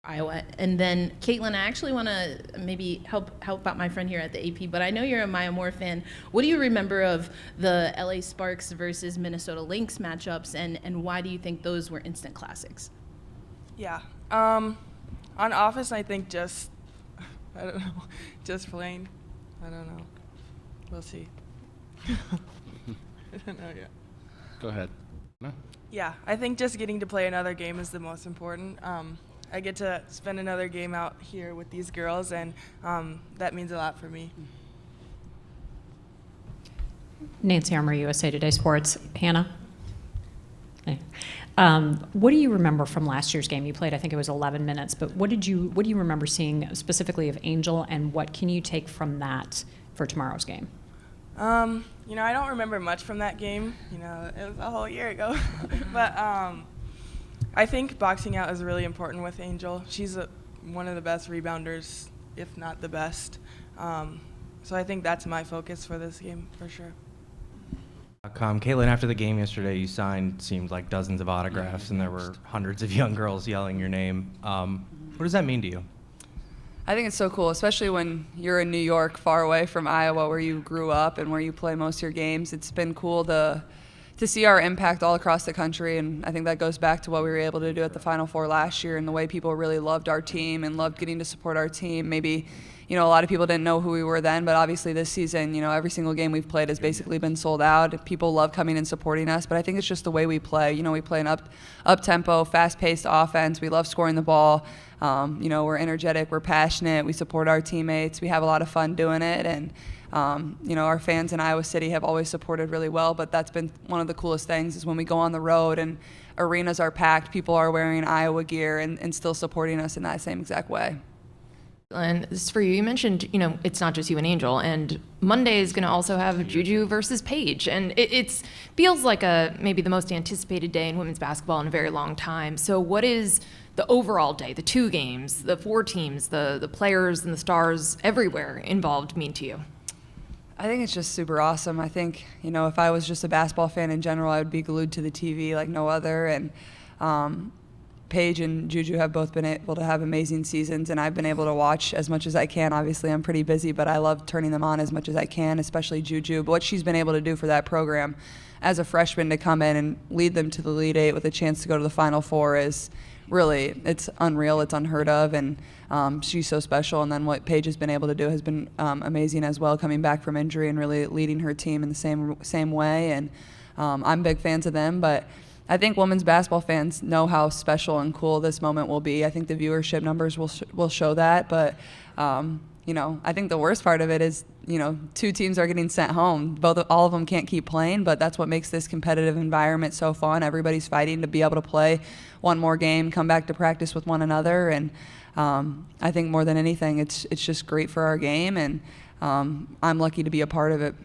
Iowa. And then Caitlin, I actually want to maybe help out my friend here at the AP, but I know you're a Maya Moore fan. What do you remember of the LA Sparks versus Minnesota Lynx matchups, and why do you think those were instant classics? Yeah. On offense, I think I don't know, just plain. I don't know. We'll see. I don't know yet. Go ahead. No? Yeah, I think just getting to play another game is the most important. I get to spend another game out here with these girls, and that means a lot for me. ncaa, USA Today Sports. Hannah? Hey. What do you remember from last year's game? You played, I think it was 11 minutes, but what do you remember seeing specifically of Angel, and what can you take from that for tomorrow's game? I don't remember much from that game. It was a whole year ago. But I think boxing out is really important with Angel. She's one of the best rebounders, if not the best. So I think that's my focus for this game for sure. Caitlin, after the game yesterday, you seemed like dozens of autographs, and there were hundreds of young girls yelling your name. What does that mean to you? I think it's so cool, especially when you're in New York, far away from Iowa, where you grew up and where you play most of your games. It's been cool to see our impact all across the country, and I think that goes back to what we were able to do at the Final Four last year and the way people really loved our team and loved getting to support our team. Maybe, a lot of people didn't know who we were then, but obviously this season, every single game we've played has basically been sold out. People love coming and supporting us, but I think it's just the way we play. We play an up-tempo, fast-paced offense. We love scoring the ball. We're energetic, we're passionate, we support our teammates, we have a lot of fun doing it, and our fans in Iowa City have always supported really well, but that's been one of the coolest things is when we go on the road and arenas are packed, people are wearing Iowa gear and still supporting us in that same exact way. And this is for you. You mentioned, it's not just you and Angel, and Monday is going to also have Juju versus Paige, and it feels like maybe the most anticipated day in women's basketball in a very long time. So what is the overall day, the 2 games, the 4 teams, the players and the stars everywhere involved mean to you? I think it's just super awesome. I think, if I was just a basketball fan in general, I would be glued to the TV like no other. And Paige and Juju have both been able to have amazing seasons, and I've been able to watch as much as I can. Obviously, I'm pretty busy, but I love turning them on as much as I can, especially Juju. But what she's been able to do for that program as a freshman to come in and lead them to the Elite Eight with a chance to go to the Final Four is really, it's unreal, it's unheard of, and she's so special. And then what Paige has been able to do has been amazing as well, coming back from injury and really leading her team in the same way. And I'm big fans of them, but I think women's basketball fans know how special and cool this moment will be. I think the viewership numbers will show that, but I think the worst part of it is 2 teams are getting sent home. All of them can't keep playing, but that's what makes this competitive environment so fun. Everybody's fighting to be able to play one more game, come back to practice with one another, and I think more than anything, it's just great for our game, and I'm lucky to be a part of it.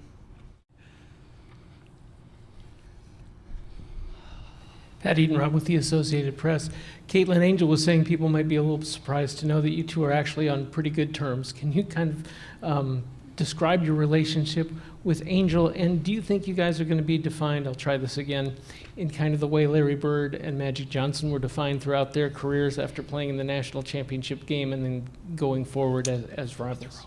Pat Edenrod with the Associated Press. Caitlin, Angel was saying people might be a little surprised to know that you two are actually on pretty good terms. Can you kind of describe your relationship with Angel, and do you think you guys are going to be defined, I'll try this again, in kind of the way Larry Bird and Magic Johnson were defined throughout their careers after playing in the national championship game and then going forward as rivals?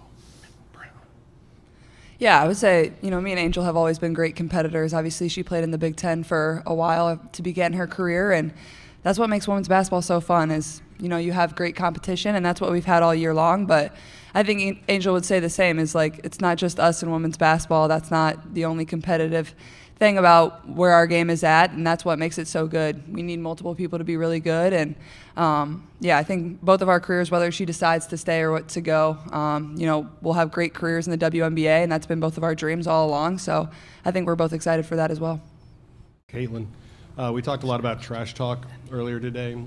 Yeah, I would say, me and Angel have always been great competitors. Obviously, she played in the Big Ten for a while to begin her career, and that's what makes women's basketball so fun is, you have great competition, and that's what we've had all year long. But I think Angel would say the same, is like, it's not just us in women's basketball. That's not the only competitive thing about where our game is at, and that's what makes it so good. We need multiple people to be really good, and I think both of our careers, whether she decides to stay or what to go, we'll have great careers in the WNBA, and that's been both of our dreams all along. So I think we're both excited for that as well. Caitlin, we talked a lot about trash talk earlier today.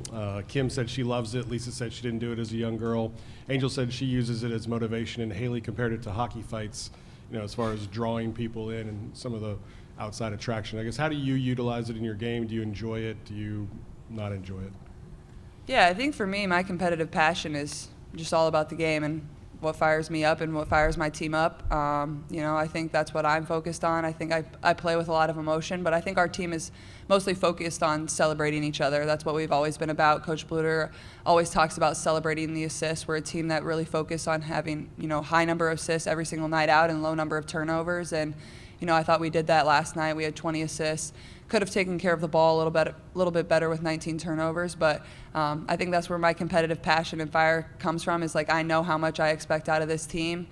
Kim said she loves it. Lisa said she didn't do it as a young girl. Angel said she uses it as motivation, and Haley compared it to hockey fights, as far as drawing people in and some of the outside attraction. I guess, how do you utilize it in your game? Do you enjoy it? Do you not enjoy it? Yeah, I think for me, my competitive passion is just all about the game, and what fires me up and what fires my team up. I think that's what I'm focused on. I think I play with a lot of emotion, but I think our team is mostly focused on celebrating each other. That's what we've always been about. Coach Blutter always talks about celebrating the assists. We're a team that really focus on having, high number of assists every single night out and low number of turnovers. And, I thought we did that last night. We had 20 assists. Could have taken care of the ball a little bit better with 19 turnovers, but I think that's where my competitive passion and fire comes from. Is like I know how much I expect out of this team.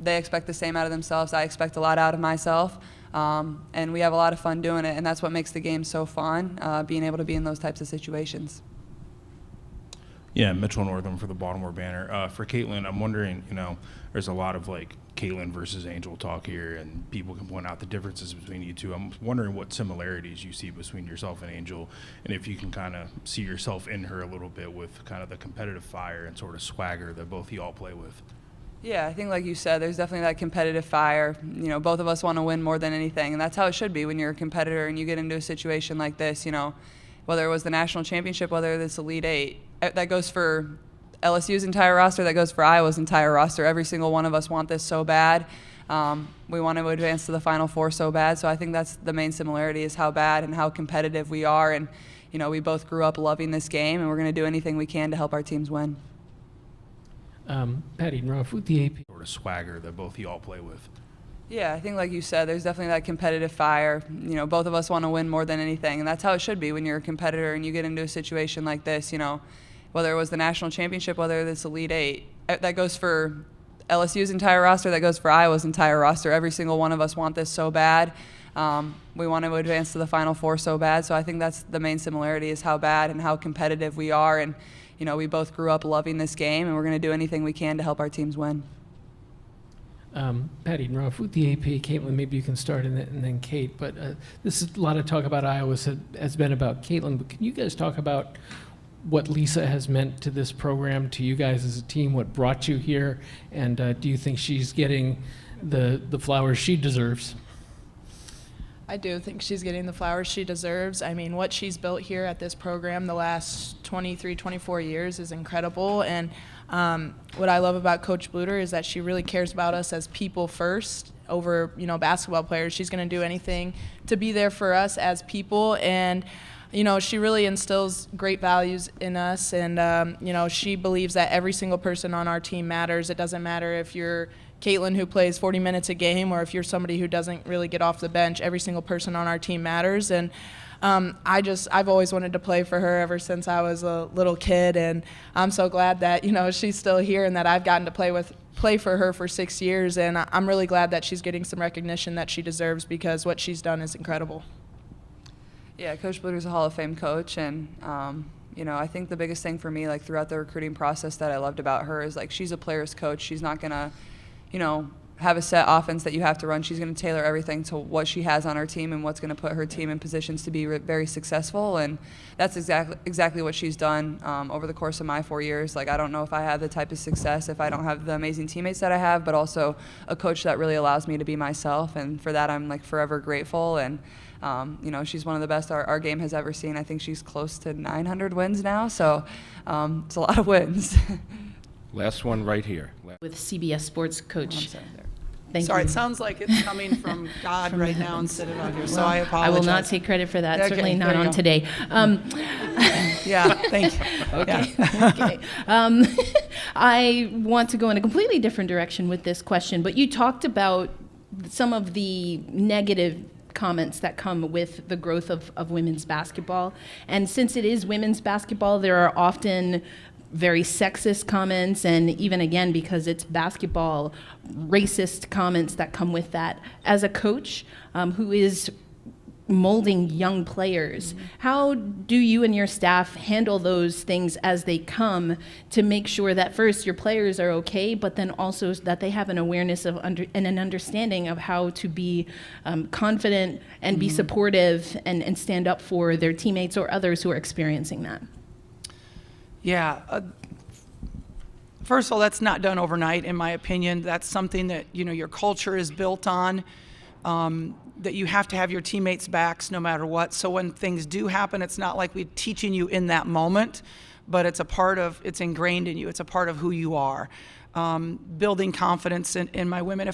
They expect the same out of themselves. I expect a lot out of myself, and we have a lot of fun doing it. And that's what makes the game so fun, being able to be in those types of situations. Yeah, Mitchell Northam for the Baltimore Banner. For Caitlin, I'm wondering, there's a lot of Caitlin versus Angel talk here, and people can point out the differences between you two. I'm wondering what similarities you see between yourself and Angel, and if you can kind of see yourself in her a little bit with kind of the competitive fire and sort of swagger that both of y'all play with. Yeah, I think like you said, there's definitely that competitive fire. Both of us want to win more than anything, and that's how it should be when you're a competitor and you get into a situation like this, whether it was the national championship, whether it's Elite Eight. That goes for LSU's entire roster, that goes for Iowa's entire roster. Every single one of us want this so bad. We want to advance to the Final Four so bad. So I think that's the main similarity, is how bad and how competitive we are. And, we both grew up loving this game, and we're going to do anything we can to help our teams win. Patty and Ruff with the AP. Sort of swagger that both of y'all play with. Yeah, I think like you said, there's definitely that competitive fire. Both of us want to win more than anything, and that's how it should be when you're a competitor and you get into a situation like this, whether it was the national championship, whether it's Elite Eight. That goes for LSU's entire roster, that goes for Iowa's entire roster. Every single one of us want this so bad. We want to advance to the Final Four so bad. So I think that's the main similarity, is how bad and how competitive we are. And, we both grew up loving this game, and we're going to do anything we can to help our teams win. Patty and Ruff with the AP. Caitlin, maybe you can start and then Kate. But this is a lot of talk about Iowa has been about Caitlin. But can you guys talk about what Lisa has meant to this program, to you guys as a team, what brought you here, and do you think she's getting the flowers she deserves? I do think she's getting the flowers she deserves. I mean, what she's built here at this program the last 23, 24 years is incredible. And what I love about Coach Blutter is that she really cares about us as people first over, basketball players. She's going to do anything to be there for us as people. And she really instills great values in us, and, she believes that every single person on our team matters. It doesn't matter if you're Caitlin, who plays 40 minutes a game, or if you're somebody who doesn't really get off the bench. Every single person on our team matters. And I've always wanted to play for her ever since I was a little kid, and I'm so glad that, she's still here and that I've gotten to play for her for 6 years, and I'm really glad that she's getting some recognition that she deserves, because what she's done is incredible. Yeah, Coach Blutter's a Hall of Fame coach, and I think the biggest thing for me, throughout the recruiting process that I loved about her is she's a player's coach. She's not gonna, have a set offense that you have to run. She's gonna tailor everything to what she has on her team and what's gonna put her team in positions to be very successful. And that's exactly what she's done over the course of my 4 years. I don't know if I have the type of success if I don't have the amazing teammates that I have, but also a coach that really allows me to be myself. And for that, I'm forever grateful. And she's one of the best our game has ever seen. I think she's close to 900 wins now, so it's a lot of wins. Last one right here. With CBS Sports Coach. Thank Sorry, you. it sounds like it's coming from God right now instead of out here, so I apologize. I will not take credit for that, Okay, certainly not there you on go. today. Yeah, thank you. Okay. Yeah. Okay. I want to go in a completely different direction with this question, but you talked about some of the negative comments that come with the growth of women's basketball. And since it is women's basketball, there are often very sexist comments, and even again, because it's basketball, racist comments that come with that. As a coach who is molding young players, how do you and your staff handle those things as they come to make sure that first your players are okay, but then also that they have an awareness of and an understanding of how to be confident and be supportive and stand up for their teammates or others who are experiencing that? Yeah. First of all, that's not done overnight, in my opinion. That's something that, your culture is built on, that you have to have your teammates' backs no matter what. So when things do happen, it's not like we're teaching you in that moment, but it's ingrained in you. It's a part of who you are. Building confidence in my women.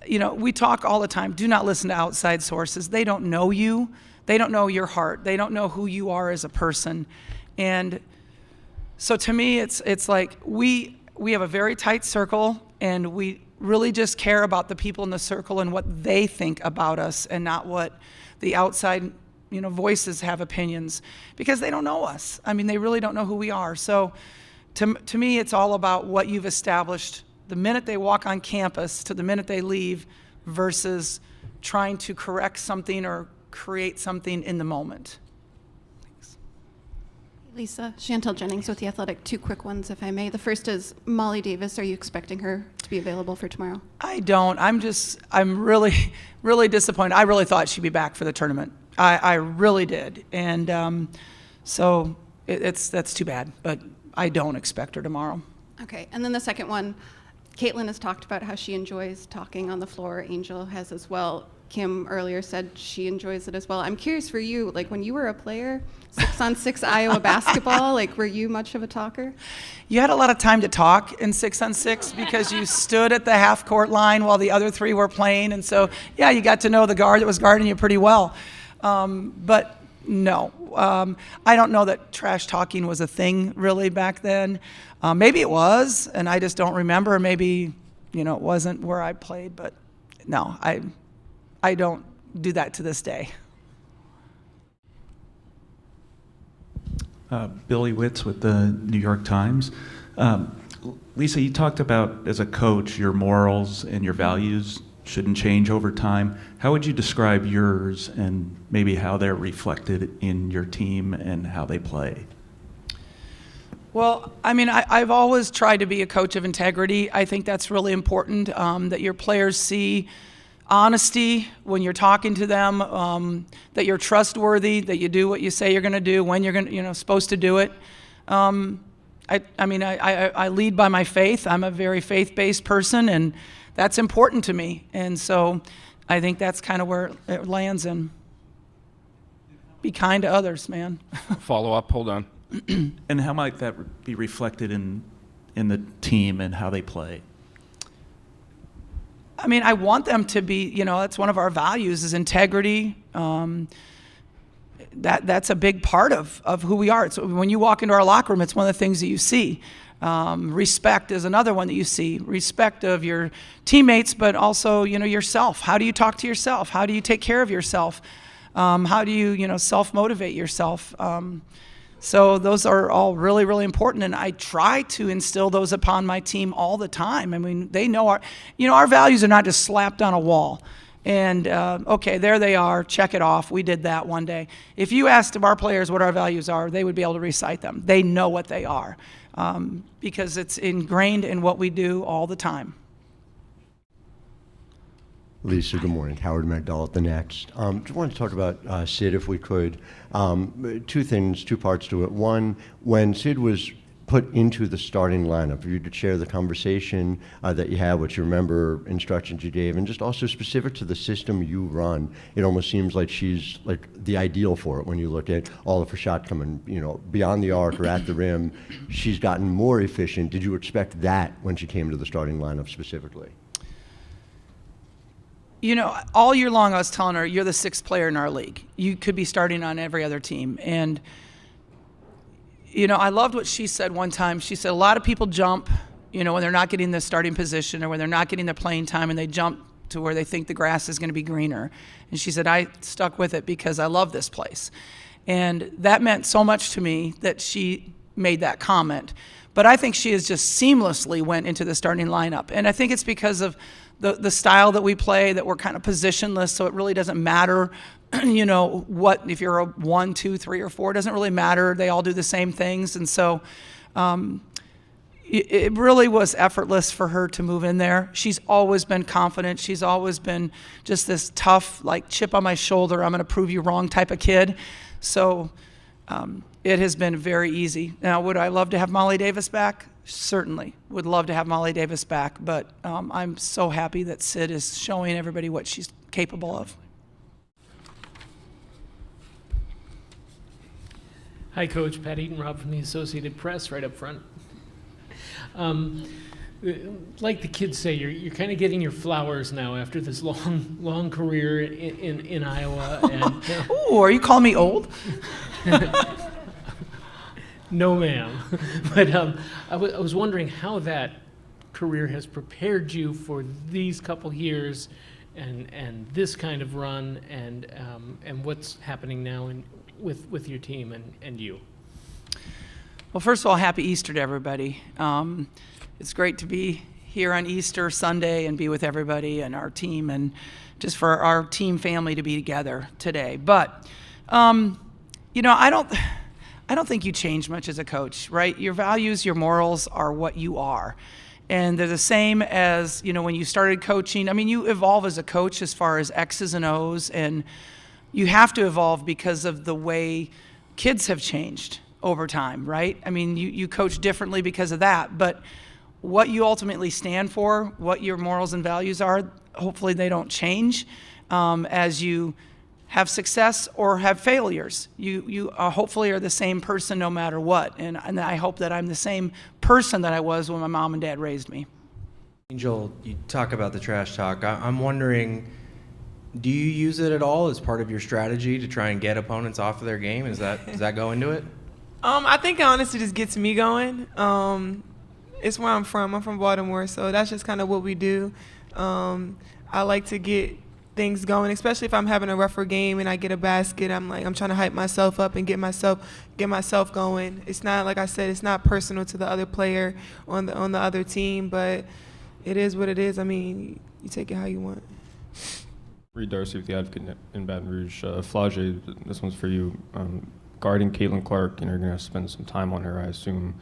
We talk all the time, do not listen to outside sources. They don't know you. They don't know your heart. They don't know who you are as a person. And so to me, it's like we have a very tight circle, and we really just care about the people in the circle and what they think about us, and not what the outside voices have opinions, because they don't know us. I mean, they really don't know who we are. So to me, it's all about what you've established the minute they walk on campus to the minute they leave, versus trying to correct something or create something in the moment. Thanks. Lisa, Chantel Jennings with The Athletic. 2 quick ones, if I may. The first is Molly Davis. Are you expecting her to be available for tomorrow? I don't. I'm really, really disappointed. I really thought she'd be back for the tournament. I really did. And so that's too bad, but I don't expect her tomorrow. Okay, and then the second one, Caitlin has talked about how she enjoys talking on the floor. Angel has as well. Kim earlier said she enjoys it as well. I'm curious for you, like when you were a player, 6-on-6 Iowa basketball, like were you much of a talker? You had a lot of time to talk in 6-on-6 because you stood at the half-court line while the other 3 were playing. And so, yeah, you got to know the guard that was guarding you pretty well. But no, I don't know that trash talking was a thing really back then. Maybe it was, and I just don't remember. Maybe, it wasn't where I played, but no, I don't do that to this day. Billy Witz with the New York Times. Lisa, you talked about, as a coach, your morals and your values shouldn't change over time. How would you describe yours and maybe how they're reflected in your team and how they play? Well, I mean, I've always tried to be a coach of integrity. I think that's really important, that your players see honesty when you're talking to them, that you're trustworthy, that you do what you say you're going to do when you're going supposed to do it. I lead by my faith. I'm a very faith-based person, and that's important to me. And so I think that's kind of where it lands in. Be kind to others, man. Follow up, hold on. And how might that be reflected in the team and how they play? I mean, I want them to be, that's one of our values is integrity. That's a big part of who we are. So when you walk into our locker room, it's one of the things that you see. Respect is another one that you see. Respect of your teammates, but also, yourself. How do you talk to yourself? How do you take care of yourself? How do you, self-motivate yourself? So those are all really, really important, and I try to instill those upon my team all the time. I mean, they know our values are not just slapped on a wall. And, okay, there they are, check it off, we did that one day. If you asked our players what our values are, they would be able to recite them. They know what they are, because it's ingrained in what we do all the time. Lisa, good morning. Howard Magdal at The Next. Just wanted to talk about Sid, if we could. 2 things, 2 parts to it. One, when Sid was put into the starting lineup, if you could share the conversation that you had, what you remember, instructions you gave, and just also specific to the system you run, it almost seems like she's like the ideal for it when you look at all of her shot coming, beyond the arc or at the rim. She's gotten more efficient. Did you expect that when she came to the starting lineup specifically? All year long I was telling her, you're the 6th player in our league. You could be starting on every other team. And, I loved what she said one time. She said a lot of people jump, when they're not getting the starting position or when they're not getting the playing time, and they jump to where they think the grass is going to be greener. And she said, I stuck with it because I love this place. And that meant so much to me that she made that comment. But I think she has just seamlessly went into the starting lineup. And I think it's because of the style that we play, that we're kind of positionless, so it really doesn't matter, what, if you're a 1, 2, 3, or 4, it doesn't really matter. They all do the same things. And so it really was effortless for her to move in there. She's always been confident. She's always been just this tough, like, chip on my shoulder, I'm going to prove you wrong type of kid. So it has been very easy. Now, would I love to have Molly Davis back? Certainly would love to have Molly Davis back, but I'm so happy that Sid is showing everybody what she's capable of. Hi, Coach. Pat Eaton-Robb from the Associated Press, right up front. Like the kids say, you're kind of getting your flowers now after this long career in Iowa. And, Ooh, are you calling me old? No, ma'am. But I was wondering how that career has prepared you for these couple years and this kind of run and what's happening now with your team and you. Well, first of all, happy Easter to everybody. It's great to be here on Easter Sunday and be with everybody and our team, and just for our team family to be together today. But, you know, I don't think you change much as a coach, right? Your values, your morals are what you are. And they're the same as, you know, when you started coaching. I mean, you evolve as a coach as far as X's and O's, and you have to evolve because of the way kids have changed over time, right? I mean, you coach differently because of that, but what you ultimately stand for, what your morals and values are, hopefully they don't change as you have success or have failures. You hopefully are the same person no matter what, and I hope that I'm the same person that I was when my mom and dad raised me. Angel, you talk about the trash talk. I'm wondering, do you use it at all as part of your strategy to try and get opponents off of their game? Does that go into it? I think it honestly just gets me going. It's where I'm from. I'm from Baltimore, so that's just kind of what we do. I like to get things going, especially if I'm having a rougher game and I get a basket. I'm trying to hype myself up and get myself going. It's not, like I said, it's not personal to the other player on the other team, but it is what it is. I mean, you take it how you want. Reed Darcy with the Advocate in Baton Rouge. Flage, this one's for you. Guarding Caitlin Clark, you're going to spend some time on her, I assume.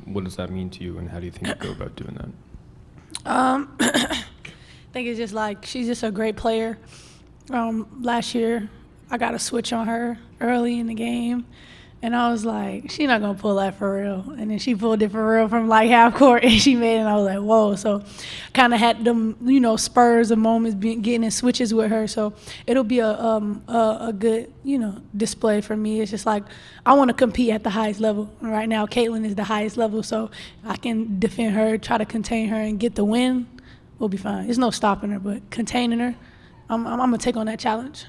What does that mean to you, and how do you think you go about doing that? I think it's just like she's just a great player. Last year, I got a switch on her early in the game, and I was like, she's not gonna pull that for real. And then she pulled it for real from like half court, and she made it. And I was like, whoa! So, kind of had them, spurs of moments getting in switches with her. So it'll be a good, display for me. It's just like I want to compete at the highest level. Right now, Caitlin is the highest level, so I can defend her, try to contain her, and get the win. We'll be fine. There's no stopping her, but containing her, I'm gonna take on that challenge.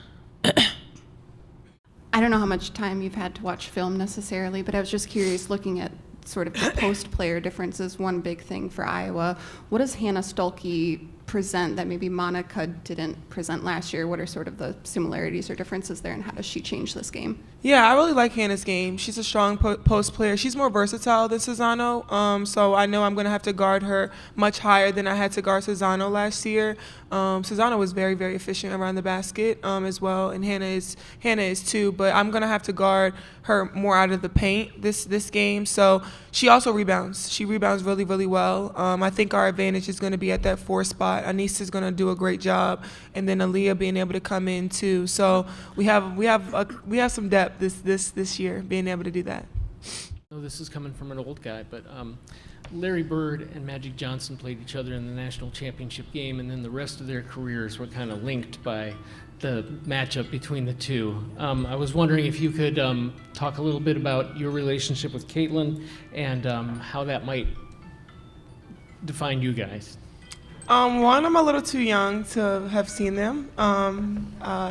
I don't know how much time you've had to watch film necessarily, but I was just curious, looking at sort of the post-player differences, one big thing for Iowa. What does Hannah Stuelke present that maybe Monica didn't present last year? What are sort of the similarities or differences there, and how does she change this game? Yeah, I really like Hannah's game. She's a strong post player. She's more versatile than Cesano, so I know I'm going to have to guard her much higher than I had to guard Cesano last year. Cesano was very, very efficient around the basket as well, and Hannah is too, but I'm going to have to guard her more out of the paint this game. So she also rebounds. She rebounds really, really well. I think our advantage is going to be at that 4 spot. Anissa's going to do a great job, and then Aaliyah being able to come in too. So we have some depth this year, being able to do that. Oh, this is coming from an old guy, but Larry Bird and Magic Johnson played each other in the national championship game, and then the rest of their careers were kind of linked by the matchup between the two. I was wondering if you could talk a little bit about your relationship with Caitlin and how that might define you guys. One, I'm a little too young to have seen them.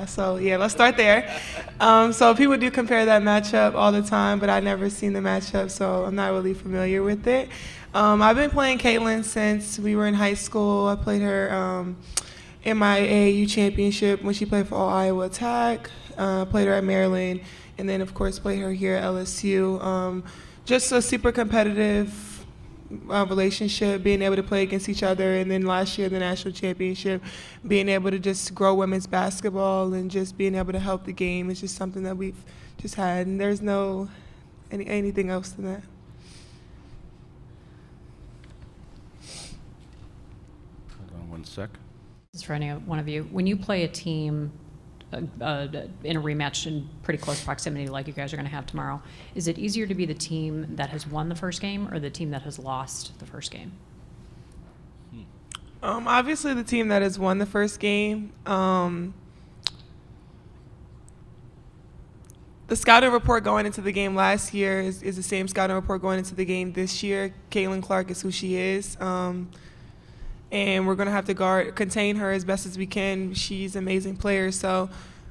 So yeah, let's start there. So people do compare that matchup all the time, but I've never seen the matchup, so I'm not really familiar with it. I've been playing Caitlin since we were in high school. I played her in my AAU championship when she played for All Iowa Attack. Played her at Maryland, and then of course played her here at LSU. Just a super competitive relationship, being able to play against each other, and then last year the national championship, being able to just grow women's basketball and just being able to help the game is just something that we've just had, and there's no anything else than that. Hold on one sec. This is for any one of you. When you play a team in a rematch in pretty close proximity like you guys are going to have tomorrow, is it easier to be the team that has won the first game or the team that has lost the first game? Obviously the team that has won the first game. The scouting report going into the game last year is the same scouting report going into the game this year. Caitlin Clark is who she is. And we're going to have to contain her as best as we can. She's an amazing player. So,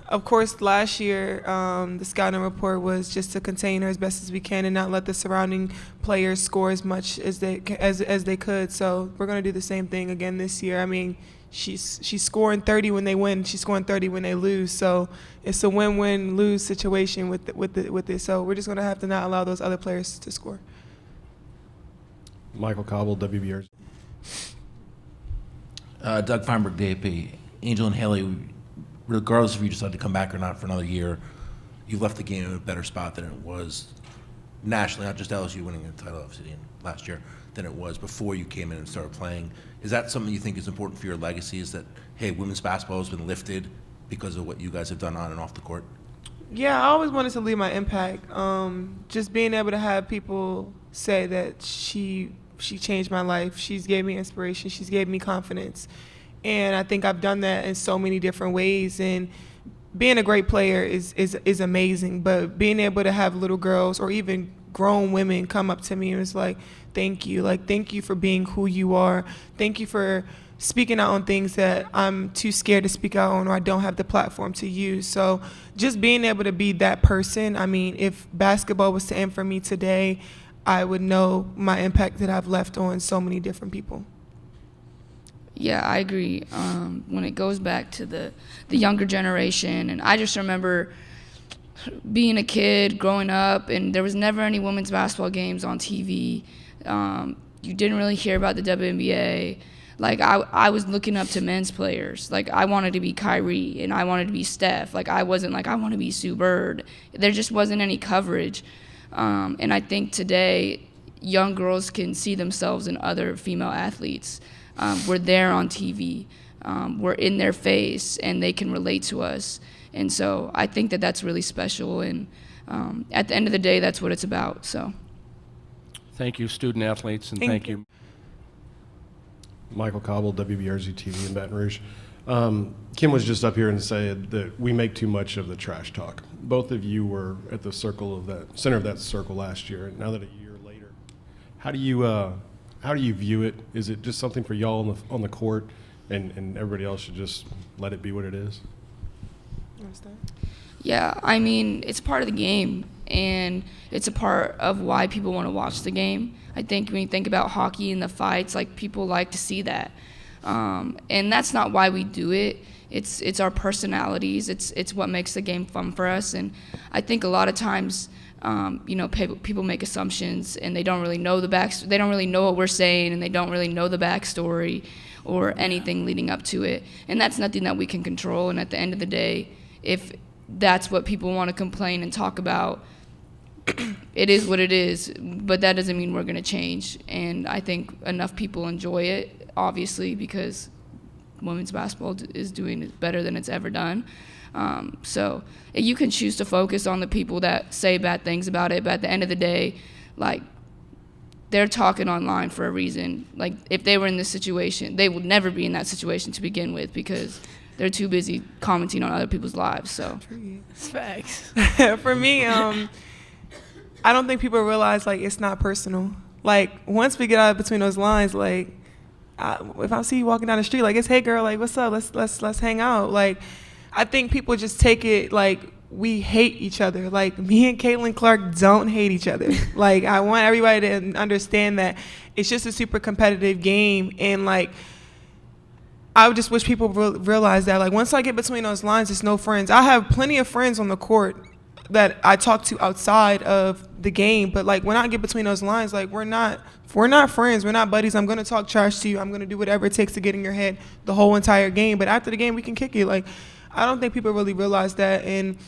of course, last year, the scouting report was just to contain her as best as we can and not let the surrounding players score as much as they could. So we're going to do the same thing again this year. I mean, she's scoring 30 when they win. She's scoring 30 when they lose. So it's a win-win-lose situation with it. So we're just going to have to not allow those other players to score. Michael Cobble, WBRZ. Doug Feinberg, DAP. Angel and Haley, regardless if you decide to come back or not for another year, you've left the game in a better spot than it was nationally, not just LSU winning the title obviously last year, than it was before you came in and started playing. Is that something you think is important for your legacy, is that, hey, women's basketball has been lifted because of what you guys have done on and off the court? Yeah, I always wanted to leave my impact. Just being able to have people say that she changed my life. She's gave me inspiration. She's gave me confidence. And I think I've done that in so many different ways. And being a great player is amazing. But being able to have little girls or even grown women come up to me and it's like, thank you. Like, thank you for being who you are. Thank you for speaking out on things that I'm too scared to speak out on or I don't have the platform to use. So just being able to be that person, I mean, if basketball was to end for me today, I would know my impact that I've left on so many different people. Yeah, I agree. When it goes back to the younger generation, and I just remember being a kid, growing up, and there was never any women's basketball games on TV. You didn't really hear about the WNBA. Like, I was looking up to men's players. Like, I wanted to be Kyrie, and I wanted to be Steph. Like, I wasn't like, I want to be Sue Bird. There just wasn't any coverage. And I think today, young girls can see themselves in other female athletes. We're there on TV. We're in their face, and they can relate to us. And so I think that that's really special. And at the end of the day, that's what it's about. So, thank you, student athletes, and thank you. Michael Cobble, WBRZ TV in Baton Rouge. Kim was just up here and said that we make too much of the trash talk. Both of you were at the center of that circle last year. Now that a year later, how do you view it? Is it just something for y'all on the court, and everybody else should just let it be what it is? Yeah, I mean, it's part of the game, and it's a part of why people want to watch the game. I think when you think about hockey and the fights, like, people like to see that. And that's not why we do it. It's our personalities. It's what makes the game fun for us. And I think a lot of times, people make assumptions and they don't really know they don't really know what we're saying, and they don't really know the backstory or anything leading up to it. And that's nothing that we can control. And at the end of the day, if that's what people want to complain and talk about, it is what it is, but that doesn't mean we're going to change. And I think enough people enjoy it, obviously, because women's basketball is doing it better than it's ever done. So you can choose to focus on the people that say bad things about it, but at the end of the day, like, they're talking online for a reason. Like, if they were in this situation, they would never be in that situation to begin with, because they're too busy commenting on other people's lives. So, Facts. For me, I don't think people realize, like, it's not personal. Like, once we get out between those lines, like, if I see you walking down the street, like, it's, hey girl, like, what's up? Let's hang out. Like, I think people just take it like we hate each other. Like, me and Caitlin Clark don't hate each other. Like, I want everybody to understand that it's just a super competitive game, and, like, I would just wish people realize that, like, once I get between those lines, it's no friends. I have plenty of friends on the court that I talk to outside of the game, but, like, when I get between those lines, like, we're not friends, we're not buddies. I'm gonna talk trash to you. I'm gonna do whatever it takes to get in your head the whole entire game. But after the game, we can kick it. Like, I don't think people really realize that, and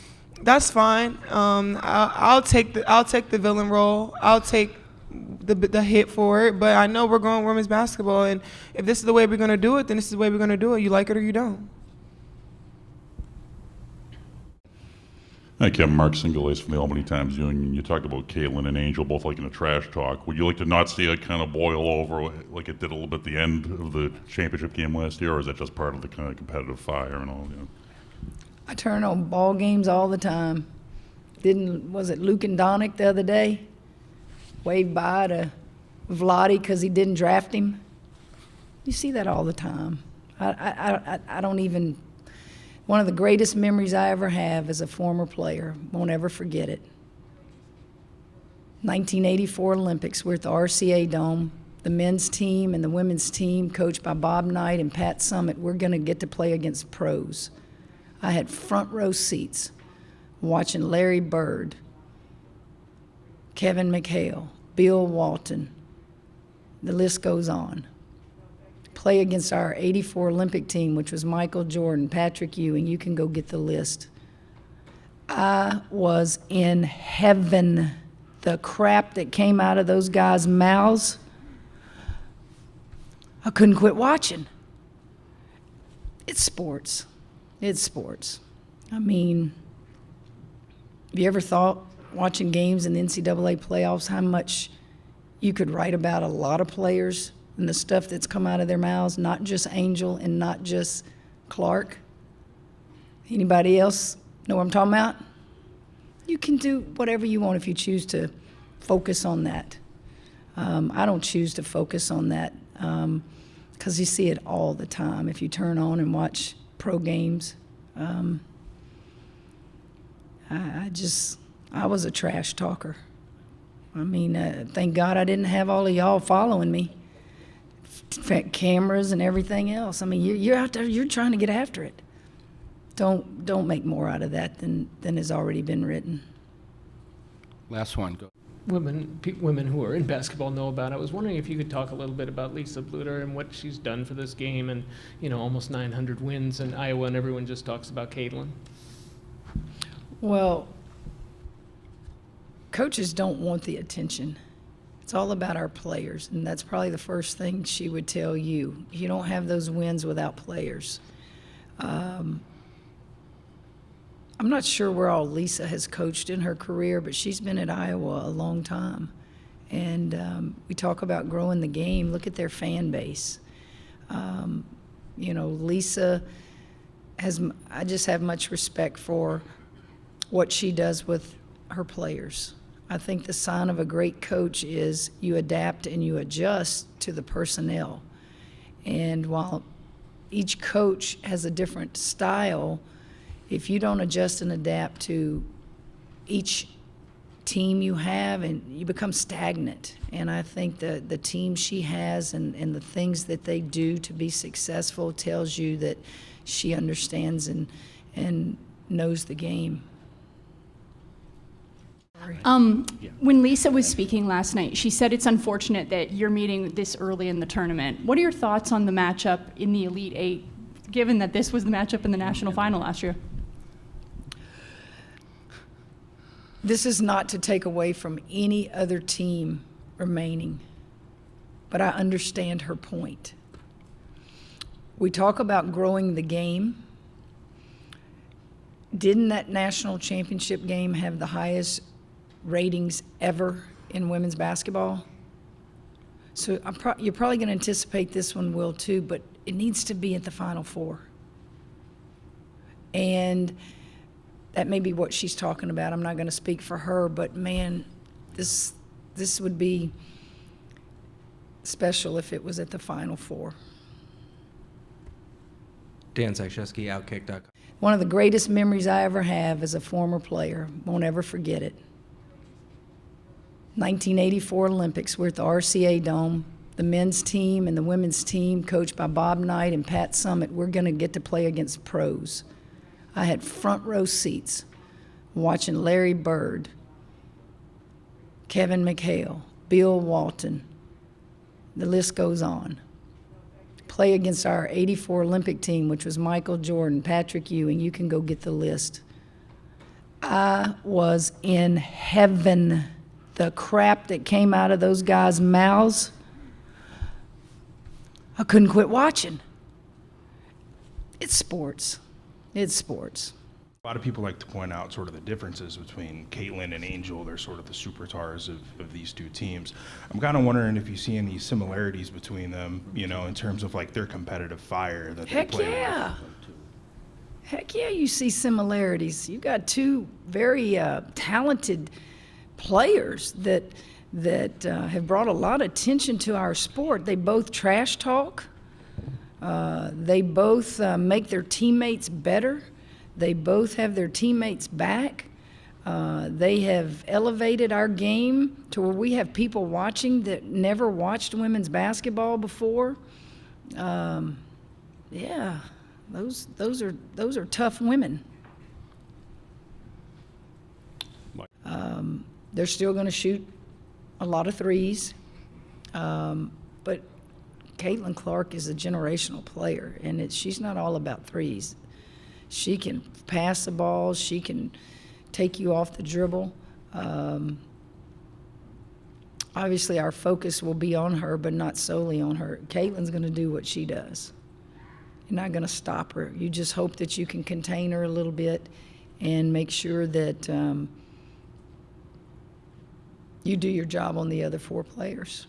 that's fine. I'll take the villain role. I'll take the hit for it. But I know we're going women's basketball, and if this is the way we're gonna do it, then this is the way we're gonna do it. You like it or you don't. Hi, Kevin. Mark Singulace from the Albany Times-Union. You talked about Caitlin and Angel both liking a trash talk. Would you like to not see it kind of boil over like it did a little bit at the end of the championship game last year, or is that just part of the kind of competitive fire and all? You know? I turn on ball games all the time. Was it Luke and Donick the other day? Waved by to Vladi because he didn't draft him. You see that all the time. I don't even, one of the greatest memories I ever have as a former player, won't ever forget it. 1984 Olympics, we're at the RCA Dome. The men's team and the women's team, coached by Bob Knight and Pat Summitt, we're going to get to play against pros. I had front row seats watching Larry Bird, Kevin McHale, Bill Walton. The list goes on. Play against our 84 Olympic team, which was Michael Jordan, Patrick Ewing. You can go get the list. I was in heaven. The crap that came out of those guys' mouths, I couldn't quit watching. It's sports. It's sports. I mean, have you ever thought, watching games in the NCAA playoffs, how much you could write about a lot of players and the stuff that's come out of their mouths, not just Angel and not just Clark? Anybody else know what I'm talking about? You can do whatever you want if you choose to focus on that. I don't choose to focus on that because you see it all the time. If you turn on and watch pro games, I was a trash talker. I mean, thank God I didn't have all of y'all following me, cameras and everything else. I mean, you're out there, you're trying to get after it. Don't make more out of that than has already been written. Last one, go. Women who are in basketball know about it. I was wondering if you could talk a little bit about Lisa Blutter and what she's done for this game, and almost 900 wins in Iowa, and everyone just talks about Caitlin. Well, coaches don't want the attention. It's all about our players, and that's probably the first thing she would tell you. You don't have those wins without players. I'm not sure where all Lisa has coached in her career, but she's been at Iowa a long time. And we talk about growing the game. Look at their fan base. Lisa I just have much respect for what she does with her players. I think the sign of a great coach is you adapt and you adjust to the personnel. And while each coach has a different style, if you don't adjust and adapt to each team you have, and you become stagnant. And I think the team she has and the things that they do to be successful tells you that she understands and knows the game. When Lisa was speaking last night, she said it's unfortunate that you're meeting this early in the tournament. What are your thoughts on the matchup in the Elite Eight, given that this was the matchup in the national final last year? This is not to take away from any other team remaining, but I understand her point. We talk about growing the game. Didn't that national championship game have the highest ratings ever in women's basketball? So you're probably going to anticipate this one will too, but it needs to be at the Final Four. And that may be what she's talking about. I'm not going to speak for her, but man, this would be special if it was at the Final Four. Dan Zakrzewski, Outkick.com. One of the greatest memories I ever have as a former player, won't ever forget it. 1984 Olympics, we're at the RCA Dome. The men's team and the women's team, coached by Bob Knight and Pat Summitt, we're going to get to play against pros. I had front row seats watching Larry Bird, Kevin McHale, Bill Walton. The list goes on. Play against our 84 Olympic team, which was Michael Jordan, Patrick Ewing. You can go get the list. I was in heaven. The crap that came out of those guys' mouths, I couldn't quit watching. It's sports. It's sports. A lot of people like to point out sort of the differences between Caitlin and Angel. They're sort of the superstars of these two teams. I'm kind of wondering if you see any similarities between them, in terms of like their competitive fire that they play with. Heck yeah, you see similarities. You got two very talented players that have brought a lot of attention to our sport. They both trash talk. They both make their teammates better. They both have their teammates back. They have elevated our game to where we have people watching that never watched women's basketball before. Yeah, those are tough women. They're still going to shoot a lot of threes, but Caitlin Clark is a generational player, and she's not all about threes. She can pass the ball. She can take you off the dribble. Obviously, our focus will be on her, but not solely on her. Caitlin's going to do what she does. You're not going to stop her. You just hope that you can contain her a little bit and make sure that you do your job on the other four players.